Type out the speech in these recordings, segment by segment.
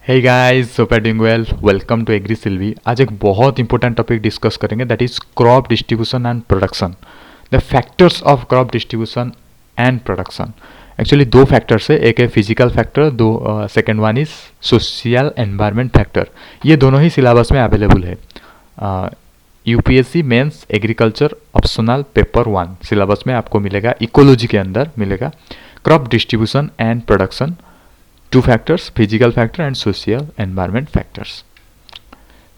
Hey guys, hope you doing well. Welcome to Agri Silvi. आज एक बहुत important topic discuss करेंगे, that is crop distribution and production. The factors of crop distribution and production. Actually दो factors है, एक है physical factor, दो second one is social environment factor. ये दोनों ही सिलेबस में अवेलेबल है। UPSC mains agriculture optional paper 1 syllabus में आपको मिलेगा, इकोलॉजी के अंदर मिलेगा crop distribution and production, to factors, physical factor and social environment factors.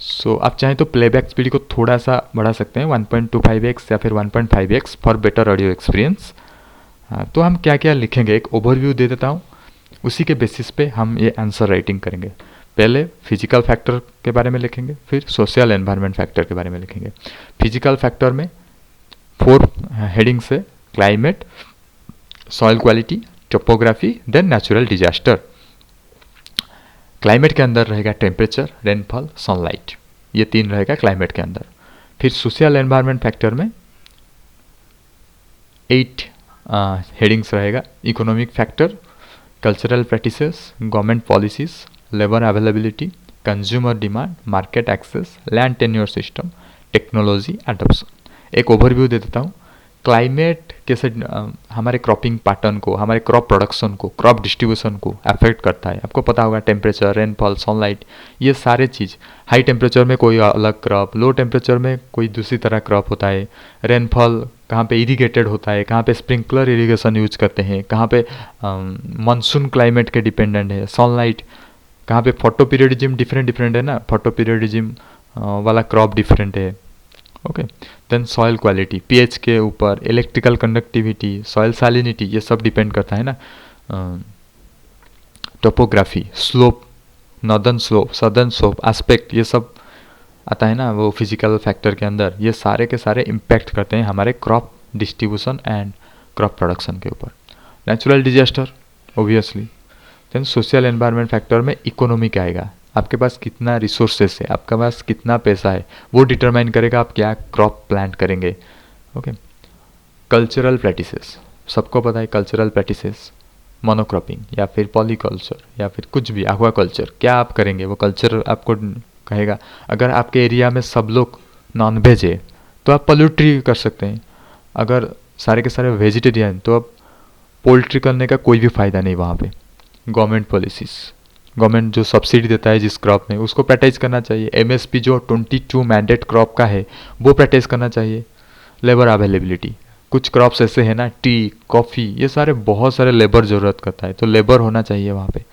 So आप चाहें तो प्लेबैक स्पीड को थोड़ा सा बढ़ा सकते हैं, 1.25x या फिर 1.5x for better audio experience. तो हम क्या क्या लिखेंगे, एक ओवरव्यू दे देता हूँ, उसी के बेसिस पे हम ये आंसर राइटिंग करेंगे। पहले फिजिकल फैक्टर के बारे में लिखेंगे, फिर सोशल एनवायरनमेंट फैक्टर के बारे में लिखेंगे। फिजिकल फैक्टर में 4 हेडिंग्स है, climate, soil quality, topography, then natural disaster. Climate के अंदर रहेगा टेम्परेचर, रेनफॉल, सनलाइट, ये 3 रहेगा क्लाइमेट के अंदर। फिर सोशल एनवायरनमेंट फैक्टर में 8 हेडिंग्स रहेगा, economic factor, cultural practices, government policies, labour availability, consumer demand, market access, land tenure system, technology adoption. एक ओवरव्यू दे देता हूँ, क्लाइमेट कैसे हमारे क्रॉपिंग पैटर्न को, हमारे क्रॉप प्रोडक्शन को, क्रॉप डिस्ट्रीब्यूशन को अफेक्ट करता है। आपको पता होगा टेम्परेचर, रेनफॉल, सनलाइट, ये सारे चीज़। हाई टेम्परेचर में कोई अलग क्रॉप, लो टेम्परेचर में कोई दूसरी तरह क्रॉप होता है। रेनफॉल कहाँ पे इरिगेटेड होता है, कहाँ पे स्प्रिंकलर इरिगेशन यूज करते हैं, कहाँ पे मानसून क्लाइमेट के डिपेंडेंट है। सनलाइट कहाँ पे फोटो पीरियडिज्म डिफरेंट है ना, फोटो पीरियडिज्म वाला क्रॉप डिफरेंट है। Okay, then soil quality, pH के ऊपर, इलेक्ट्रिकल कंडक्टिविटी, सॉइल सैलिनिटी, ये सब डिपेंड करता है ना। Topography, slope, northern slope, southern slope, aspect, ये सब आता है ना वो फिजिकल फैक्टर के अंदर। ये सारे के सारे इम्पैक्ट करते हैं हमारे crop distribution and crop production के ऊपर। Natural disaster obviously. Then social environment factor में इकोनॉमिक आएगा, आपके पास कितना रिसोर्सेस है, आपके पास कितना पैसा है, वो डिटरमाइन करेगा आप क्या क्रॉप प्लांट करेंगे। ओके, कल्चरल प्रैक्टिसेस, सबको पता है कल्चरल प्रैक्टिसेस, मोनोक्रॉपिंग या फिर पॉलीकल्चर या फिर कुछ भी, एक्वा कल्चर, क्या आप करेंगे वो कल्चर आपको कहेगा। अगर आपके एरिया में सब लोग नॉन वेज है तो आप पोल्ट्री कर सकते हैं। अगर सारे के सारे वेजिटेरियन तो आप पोल्ट्री करने का कोई भी फ़ायदा नहीं वहाँ पे। गवर्नमेंट पॉलिसीज़, गवर्नमेंट जो सब्सिडी देता है जिस क्रॉप में, उसको प्रैक्टिस करना चाहिए। एमएसपी जो 22 मैंडेट क्रॉप का है वो प्रैक्टिस करना चाहिए। लेबर अवेलेबिलिटी, कुछ क्रॉप्स ऐसे हैं ना, टी, कॉफ़ी, ये सारे बहुत सारे लेबर ज़रूरत करता है, तो लेबर होना चाहिए वहाँ पे।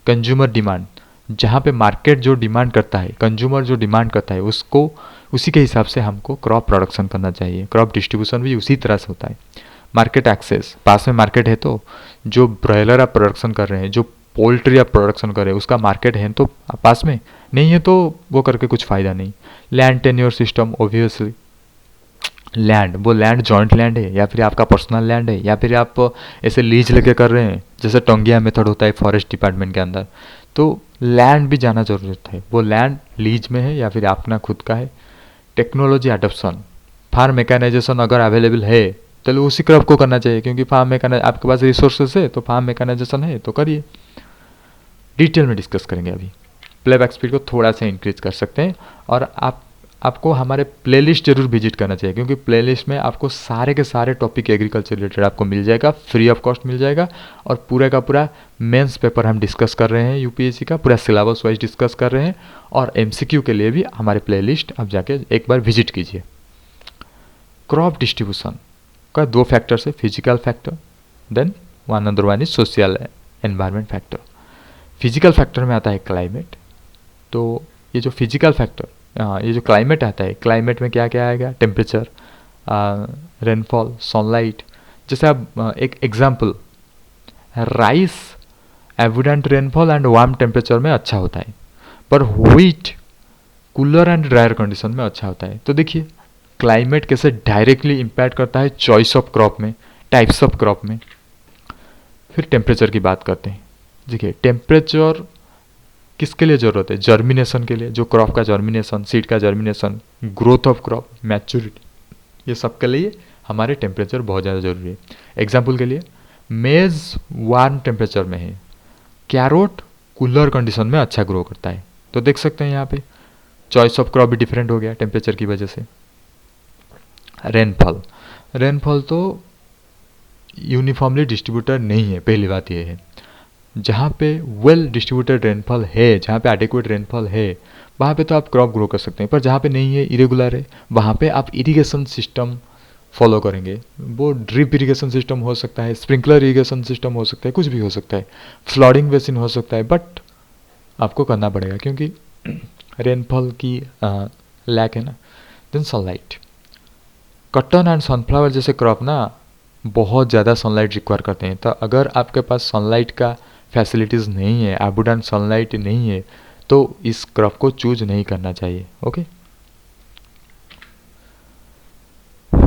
कंज्यूमर डिमांड, जहाँ पे मार्केट जो डिमांड करता है, कंज्यूमर जो डिमांड करता है, उसको उसी के हिसाब से हमको क्रॉप प्रोडक्शन करना चाहिए। क्रॉप डिस्ट्रीब्यूशन भी उसी तरह से होता है। मार्केट एक्सेस, पास में मार्केट है तो जो ब्रॉयलर आप प्रोडक्शन कर रहे हैं, जो पोल्ट्री आप प्रोडक्शन कर रहे हैं, उसका मार्केट है तो पास में, नहीं है तो वो करके कुछ फ़ायदा नहीं। Land tenure system, obviously land, वो लैंड जॉइंट लैंड है या फिर आपका पर्सनल लैंड है या फिर आप ऐसे लीज लेके कर रहे हैं, जैसे टोंगिया मेथड होता है फॉरेस्ट डिपार्टमेंट के अंदर, तो लैंड भी जाना जरूरत है, वो लैंड लीज में है या फिर अपना खुद का है। टेक्नोलॉजी एडॉप्शन, फार्म मैकेनाइजेशन अगर अवेलेबल है तो उसी क्रॉप को करना चाहिए, क्योंकि फार्म मैकेनाइज आपके पास रिसोर्सेस है तो फार्म मैकेनाइजेशन है तो करिए। डिटेल में डिस्कस करेंगे अभी। प्लेबैक स्पीड को थोड़ा सा इंक्रीज कर सकते हैं और आपको हमारे प्लेलिस्ट जरूर विजिट करना चाहिए, क्योंकि प्लेलिस्ट में आपको सारे के सारे टॉपिक एग्रीकल्चर रिलेटेड आपको मिल जाएगा, फ्री ऑफ कॉस्ट मिल जाएगा। और पूरा का पूरा मेंस पेपर हम डिस्कस कर रहे हैं, यूपीएससी का पूरा सिलेबस वाइज डिस्कस कर रहे हैं। और एमसीक्यू के लिए भी हमारे प्लेलिस्ट आप जाके एक बार विजिट कीजिए। क्रॉप डिस्ट्रीब्यूशन का 2 फैक्टर्स है, physical factor, then one other one is social environment factor. Physical factor में आता है क्लाइमेट। तो ये जो फिजिकल फैक्टर, ये जो क्लाइमेट आता है, क्लाइमेट में क्या क्या आएगा, टेम्परेचर, रेनफॉल, सनलाइट। जैसे आप एक example, rice evident rainfall and warm temperature में अच्छा होता है, पर wheat cooler and dryer condition में अच्छा होता है। तो देखिए क्लाइमेट कैसे डायरेक्टली इम्पैक्ट करता है चॉइस ऑफ क्रॉप में, टाइप्स ऑफ क्रॉप में। फिर टेम्परेचर की बात करते हैं। देखिए टेम्परेचर किसके लिए ज़रूरत है, जर्मिनेशन के लिए, जो क्रॉप का जर्मिनेशन, सीड का germination, growth of crop, maturity, ये सब के लिए हमारे टेम्परेचर बहुत ज़्यादा ज़रूरी है। एग्जाम्पल के लिए मेज़ वार्म टेम्परेचर में है, कैरोट कूलर कंडीशन में अच्छा ग्रो करता है। तो देख सकते हैं यहाँ पे चॉइस ऑफ क्रॉप भी डिफरेंट हो गया टेम्परेचर की वजह से। रेनफॉल, रेनफॉल तो यूनिफॉर्मली डिस्ट्रीब्यूटेड नहीं है, पहली बात ये है। जहाँ पे वेल डिस्ट्रीब्यूटेड रेनफॉल है, जहाँ पे एडिक्वेट रेनफॉल है, वहाँ पे तो आप क्रॉप ग्रो कर सकते हैं। पर जहाँ पे नहीं है, इरेगुलर है, वहाँ पे आप इरिगेशन सिस्टम फॉलो करेंगे। वो ड्रिप इरिगेशन सिस्टम हो सकता है, स्प्रिंकलर इरिगेशन सिस्टम हो सकता है, कुछ भी हो सकता है, फ्लडिंग बेसिन हो सकता है, बट आपको करना पड़ेगा क्योंकि रेनफॉल की लैक है ना। Then sunlight, cotton and sunflower जैसे क्रॉप ना बहुत ज़्यादा सनलाइट रिक्वायर करते हैं। तो अगर आपके पास सनलाइट का फैसिलिटीज़ नहीं है, अबुडेंट सनलाइट नहीं है, तो इस क्रॉप को चूज नहीं करना चाहिए। Okay.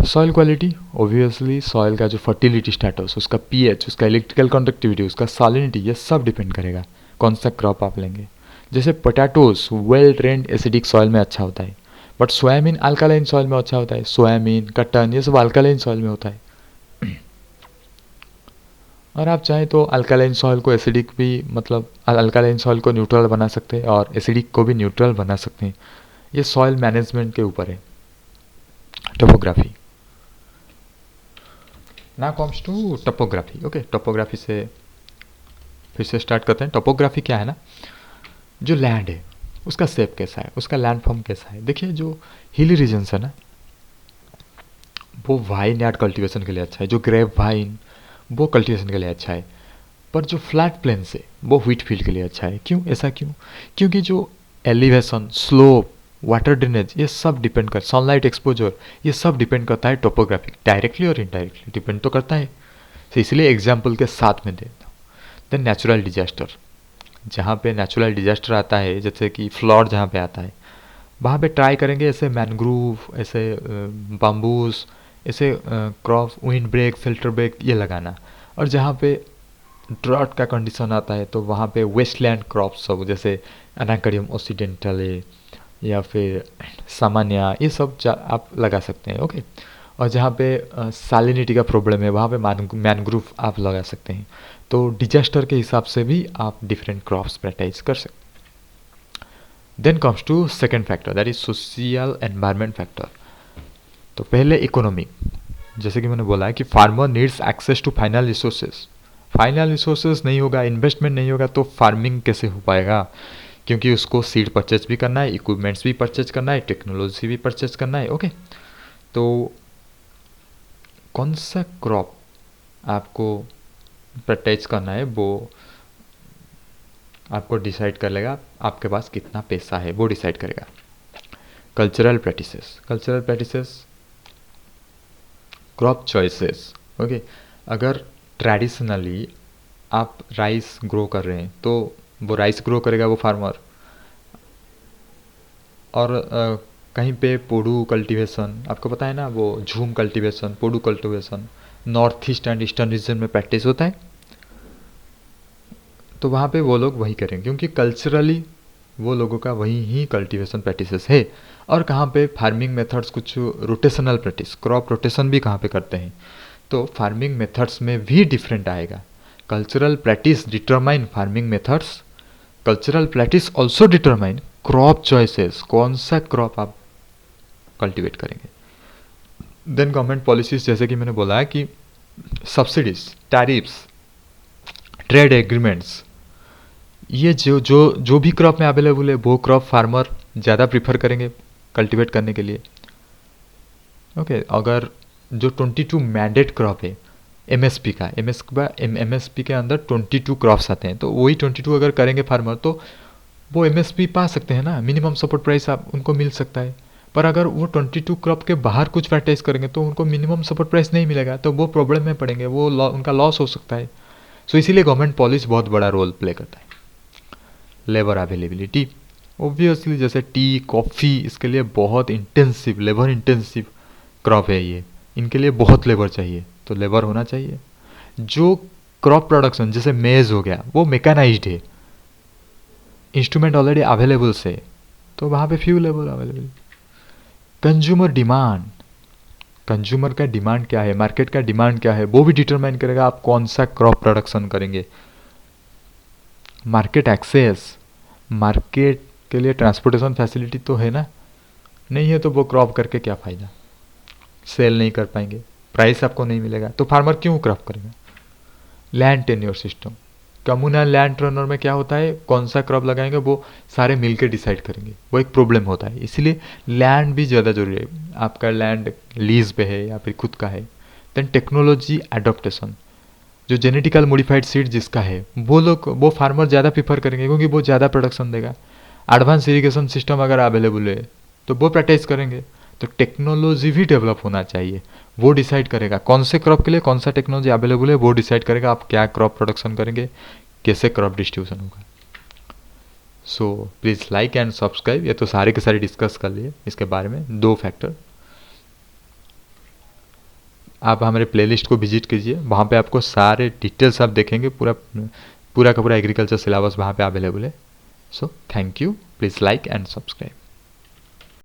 Soil quality, obviously soil का जो फर्टिलिटी स्टेटस, उसका पीएच, उसका इलेक्ट्रिकल कंडक्टिविटी, उसका सैलिनिटी, ये सब डिपेंड करेगा कौन सा क्रॉप आप लेंगे। जैसे potatoes well drained acidic soil में अच्छा होता है, बट सोयाबीन अल्कालाइन सॉइल में अच्छा होता है। सोयाबीन, कटन, ये सब अल्कालाइन सॉइल में होता है। और आप चाहें तो अल्कालाइन सॉइल को एसिडिक भी, मतलब अल्कालाइन सॉइल को न्यूट्रल बना सकते हैं और एसिडिक को भी न्यूट्रल बना सकते हैं। ये सॉइल मैनेजमेंट के ऊपर है। Topography, now comes to topography. Okay, topography से फिर से स्टार्ट करते हैं। टोपोग्राफी क्या है ना, जो लैंड है उसका शेप कैसा है, उसका लैंड फॉर्म कैसा है। देखिए जो हिली रीजन्स है ना, वो वाइन यार्ड कल्टीवेशन के लिए अच्छा है, जो ग्रेप वाइन वो कल्टीवेशन के लिए अच्छा है। पर जो फ्लैट प्लेन्स है वो व्हीट फील्ड के लिए अच्छा है। क्यों, ऐसा क्यों? क्योंकि जो एलिवेशन, स्लोप, वाटर ड्रेनेज, ये सब डिपेंड कर, सनलाइट एक्सपोजर, ये सब डिपेंड करता है टोपोग्राफी, डायरेक्टली और इनडायरेक्टली डिपेंड तो करता है। तो इसलिए एग्जाम्पल के साथ में देता हूँ। देन नेचुरल डिजास्टर, जहाँ पे नेचुरल डिजास्टर आता है, जैसे कि फ्लड जहाँ पे आता है, वहाँ पे ट्राई करेंगे ऐसे मैनग्रूव, ऐसे बाम्बूस, ऐसे crop, wind break, filter break ये लगाना। और जहाँ पे ड्रॉट का कंडीशन आता है तो वहाँ पे वेस्टलैंड क्रॉप्स सब, जैसे एनाकार्डियम ओसिडेंटले या फिर सामान्य, ये सब आप लगा सकते हैं। ओके। और जहाँ पे सालिनिटी का प्रॉब्लम है, वहाँ पे मैनग्रूव आप लगा सकते हैं। तो डिजास्टर के हिसाब से भी आप डिफरेंट क्रॉप्स प्रैक्टिस कर सकते हैं। Then comes to second factor, that is social environment factor. तो पहले इकोनॉमिक, जैसे कि मैंने बोला है कि farmer needs access to final resources. Final resources नहीं होगा, इन्वेस्टमेंट नहीं होगा, तो फार्मिंग कैसे हो पाएगा? क्योंकि उसको सीड परचेज भी करना है, इक्विपमेंट्स भी परचेज करना है, टेक्नोलॉजी भी परचेज करना है। ओके। तो कौन सा क्रॉप आपको परचेज करना है वो आपको डिसाइड कर लेगा, आपके पास कितना पैसा है वो डिसाइड करेगा। Cultural practices, cultural practices, crop choices. Okay. अगर ट्रेडिशनली आप राइस ग्रो कर रहे हैं तो वो राइस ग्रो करेगा वो फार्मर। और कहीं पे पोडू कल्टीवेशन, आपको पता है ना, वो jhum cultivation, podu cultivation north east and eastern region में प्रैक्टिस होता है। तो वहाँ पे वो लोग वही करेंगे क्योंकि कल्चरली वो लोगों का वही ही कल्टीवेशन प्रैक्टिसेस है। और कहाँ पे फार्मिंग मेथड्स कुछ रोटेशनल प्रैक्टिस, क्रॉप रोटेशन भी कहाँ पे करते हैं। तो फार्मिंग मेथड्स में भी डिफरेंट आएगा। Cultural practice determine farming methods, cultural practice also determine crop choices, कौन सा क्रॉप आप कल्टीवेट करेंगे। देन गवर्नमेंट पॉलिसीज, जैसे कि मैंने बोला है कि सब्सिडीज, टैरिफ्स, ट्रेड एग्रीमेंट्स, ये जो भी क्रॉप में अवेलेबल है वो क्रॉप फार्मर ज़्यादा प्रीफर करेंगे कल्टीवेट करने के लिए। ओके। अगर जो 22 मैंडेट क्रॉप है एमएसपी का, एमएसपी के अंदर 22 क्रॉप्स आते हैं, तो वही 22 अगर करेंगे फार्मर तो वो एमएसपी पा सकते हैं ना, मिनिमम सपोर्ट प्राइस आप उनको मिल सकता है। पर अगर वो 22 क्रॉप के बाहर कुछ प्रैक्टिस करेंगे तो उनको मिनिमम सपोर्ट प्राइस नहीं मिलेगा, तो वो प्रॉब्लम में पड़ेंगे, वो उनका लॉस हो सकता है। सो इसीलिए गवर्नमेंट पॉलिसी बहुत बड़ा रोल प्ले करता है। लेबर अवेलेबिलिटी, ओब्वियसली जैसे टी, कॉफ़ी, इसके लिए बहुत इंटेंसिव, लेबर इंटेंसिव क्रॉप है ये, इनके लिए बहुत लेबर चाहिए, तो लेबर होना चाहिए। जो क्रॉप प्रोडक्शन जैसे मेज हो गया वो मेकानाइज्ड है, इंस्ट्रूमेंट ऑलरेडी अवेलेबल से, तो वहाँ पे few labour available. Consumer demand, consumer का डिमांड क्या है, मार्केट का डिमांड क्या है, वो भी डिटरमाइन करेगा आप कौन सा क्रॉप प्रोडक्शन करेंगे। मार्केट एक्सेस, मार्केट के लिए ट्रांसपोर्टेशन फैसिलिटी तो है ना, नहीं है तो वो क्रॉप करके क्या फ़ायदा, सेल नहीं कर पाएंगे, प्राइस आपको नहीं मिलेगा, तो फार्मर क्यों क्रॉप करेगा। Land tenure system, communal land trainer में क्या होता है, कौन सा क्रॉप लगाएंगे वो सारे मिलकर डिसाइड करेंगे, वो एक प्रॉब्लम होता है, इसलिए लैंड भी ज़्यादा जरूरी है। आपका लैंड लीज पे है या फिर खुद का है। देन टेक्नोलॉजी एडोप्टेशन, जो जेनेटिकल मॉडिफाइड सीड जिसका है वो फार्मर ज़्यादा प्रीफर करेंगे क्योंकि वो ज़्यादा प्रोडक्शन देगा। एडवांस इरिगेशन सिस्टम अगर अवेलेबल है तो वो प्रैक्टिस करेंगे। तो टेक्नोलॉजी भी डेवलप होना चाहिए, वो डिसाइड करेगा कौन से क्रॉप के लिए कौन सा टेक्नोलॉजी अवेलेबल है, वो डिसाइड करेगा आप क्या क्रॉप प्रोडक्शन करेंगे, कैसे क्रॉप डिस्ट्रीब्यूशन होगा। So please like and subscribe. ये तो सारे के सारे डिस्कस कर लिए इसके बारे में, 2 फैक्टर। आप हमारे प्लेलिस्ट को विजिट कीजिए, वहाँ पे आपको सारे डिटेल्स आप देखेंगे, पूरा का पूरा एग्रीकल्चर सिलेबस वहाँ पे अवेलेबल है। So thank you, please like and subscribe.